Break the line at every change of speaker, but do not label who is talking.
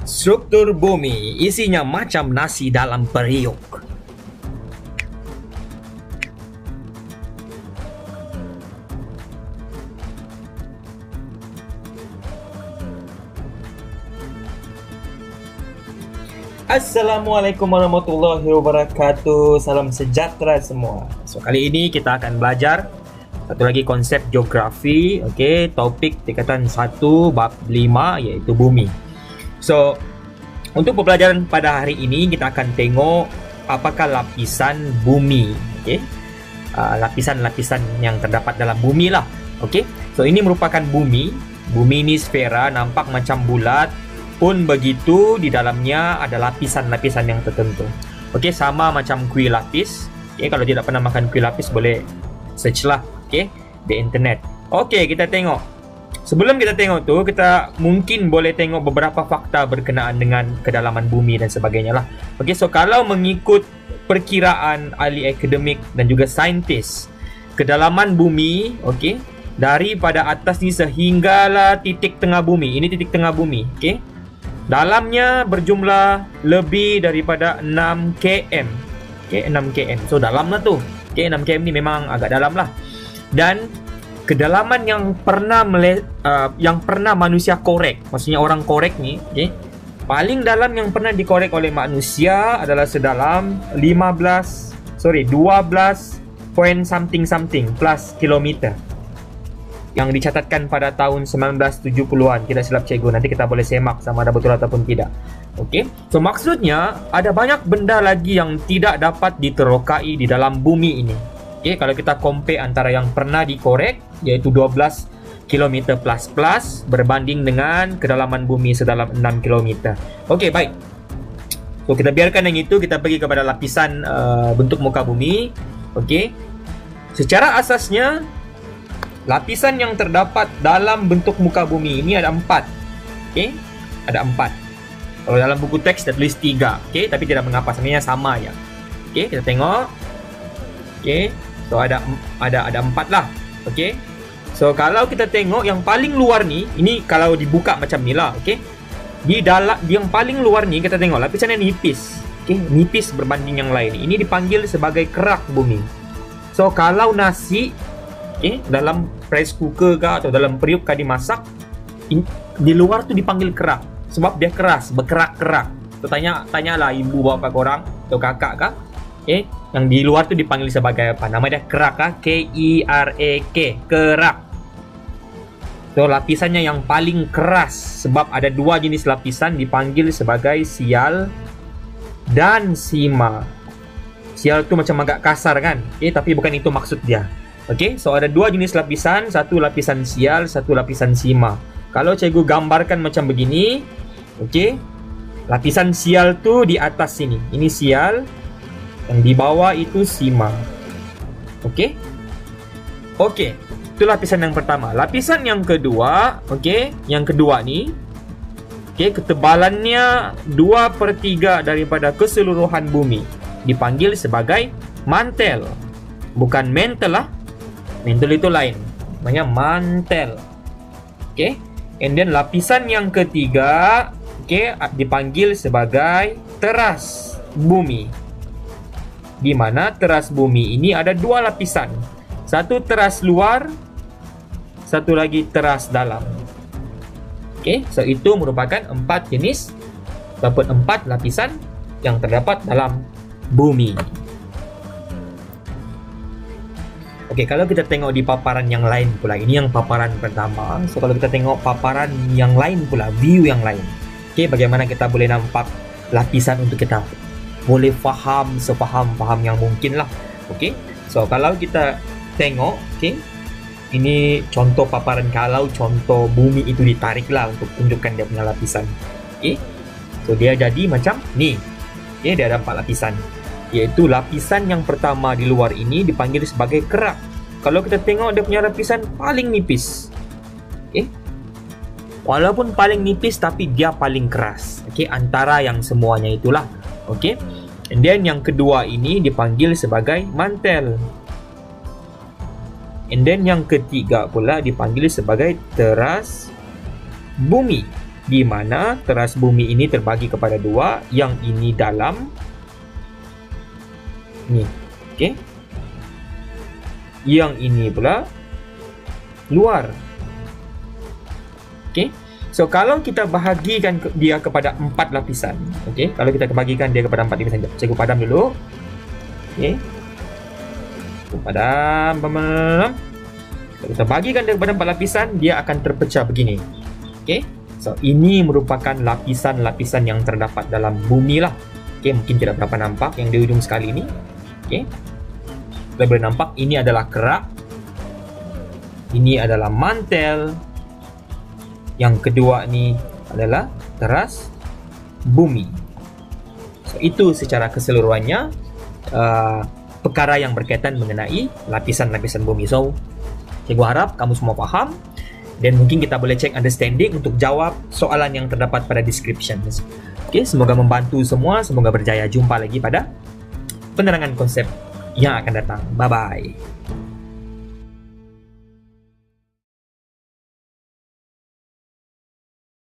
Struktur bumi isinya macam nasi dalam periuk. Assalamualaikum warahmatullahi wabarakatuh. Salam sejahtera semua. So kali ini kita akan belajar satu lagi konsep geografi. Okey, topik tingkatan 1 bab 5 iaitu bumi. So untuk pembelajaran pada hari ini kita akan tengok apakah lapisan bumi. Okey. Lapisan-lapisan yang terdapat dalam bumi lah. Okey. So ini merupakan bumi. Bumi ni sfera, nampak macam bulat. Pun begitu, di dalamnya ada lapisan-lapisan yang tertentu. Okey, sama macam kuih lapis. Okey, kalau tidak pernah makan kuih lapis boleh search lah, okey, di internet. Okey, kita tengok. Sebelum kita tengok tu, kita mungkin boleh tengok beberapa fakta berkenaan dengan kedalaman bumi dan sebagainya lah. Okey, so kalau mengikut perkiraan ahli akademik dan juga saintis, kedalaman bumi, okey, daripada atas ni sehinggalah titik tengah bumi. Ini titik tengah bumi, okey. Dalamnya berjumlah lebih daripada 6 km. Okay, 6 km. So dalam lah tu. Okay, 6 km ni memang agak dalam lah. Dan kedalaman yang pernah manusia korek, maksudnya orang korek ni, okay, paling dalam yang pernah dikorek oleh manusia adalah sedalam 12 point something plus kilometer, yang dicatatkan pada tahun 1970-an. Tidak silap cikgu, nanti kita boleh semak sama ada betul ataupun tidak. Okey, so maksudnya ada banyak benda lagi yang tidak dapat diterokai di dalam bumi ini. Okey, kalau kita compare antara yang pernah dikorek iaitu 12 km plus berbanding dengan kedalaman bumi sedalam 6 km. Okey, baik. So kita biarkan yang itu, kita pergi kepada lapisan bentuk muka bumi. Okey. Secara asasnya lapisan yang terdapat dalam bentuk muka bumi ini ada 4. Okey, ada 4. Kalau dalam buku teks kita tulis 3. Okey, tapi tidak mengapa, sebenarnya sama ya. Okey, kita tengok. Okey, so ada 4 lah. Okey. So kalau kita tengok yang paling luar ni, ini kalau dibuka macam ni lah, okey. Di yang paling luar ni kita tengok lapisan yang nipis. Okey, nipis berbanding yang lain. Ini dipanggil sebagai kerak bumi. So kalau nasi, okay, dalam rice cooker ke atau dalam periuk ke dimasak, di luar tu dipanggil kerak sebab dia keras, berkerak-kerak. So tanyalah ibu bapa korang atau kakak kah, okay, yang di luar tu dipanggil sebagai apa? Nama dia kerak kah? K-I-R-A-K, kerak. So lapisannya yang paling keras sebab ada 2 jenis lapisan dipanggil sebagai sial dan sima. Sial tu macam agak kasar kan? Okay, tapi bukan itu maksud dia. Okey, so ada 2 jenis lapisan, satu lapisan sial, satu lapisan sima. Kalau cikgu gambarkan macam begini, okey, lapisan sial tu di atas sini. Ini sial, yang di bawah itu sima. Okey. Okey, itu lapisan yang pertama. Lapisan yang kedua, okey, yang kedua ni, okey, ketebalannya 2/3 daripada keseluruhan bumi. Dipanggil sebagai mantel. Bukan mantel lah. Mantel itu lain, namanya mantel. Okey, and then lapisan yang ketiga, okey, dipanggil sebagai teras bumi. Di mana teras bumi ini ada 2 lapisan. Satu teras luar, satu lagi teras dalam. Okey, so itu merupakan 4 jenis ataupun 4 lapisan yang terdapat dalam bumi. Okey, kalau kita tengok di paparan yang lain pula, ini yang paparan pertama. So kalau kita tengok paparan yang lain pula, view yang lain. Okey, bagaimana kita boleh nampak lapisan untuk kita boleh faham sepaham-faham yang mungkin lah. Okey, so kalau kita tengok, okey, ini contoh paparan kalau contoh bumi itu ditarik lah untuk tunjukkan dia punya lapisan. Okey, so dia jadi macam ni. Okey, dia ada 4 lapisan. Iaitu lapisan yang pertama di luar ini dipanggil sebagai kerak. Kalau kita tengok dia punya lapisan paling nipis. Okay. Walaupun paling nipis tapi dia paling keras. Okay, antara yang semuanya itulah. Okay. And then yang kedua ini dipanggil sebagai mantel. And then yang ketiga pula dipanggil sebagai teras bumi. di mana teras bumi ini terbagi kepada dua, yang ini dalam, ni, okey, yang ini pula luar. Okey, so kalau kita bahagikan dia kepada 4 lapisan, okey, kalau kita bahagikan dia kepada 4 lapisan, cikgu padam dulu. Okey, padam. Kalau kita bagikan dia kepada 4 lapisan, dia akan terpecah begini. Okey, so ini merupakan lapisan-lapisan yang terdapat dalam bumi lah. Okey, mungkin tidak berapa nampak yang di ujung sekali ini. Okey, kita boleh nampak ini adalah kerak, ini adalah mantel, yang kedua ni adalah teras bumi. So itu secara keseluruhannya perkara yang berkaitan mengenai lapisan-lapisan bumi. So cikgu harap kamu semua faham, dan mungkin kita boleh check understanding untuk jawab soalan yang terdapat pada description. Okey, semoga membantu semua, semoga berjaya. Jumpa lagi pada penerangan konsep yang akan datang. Bye bye.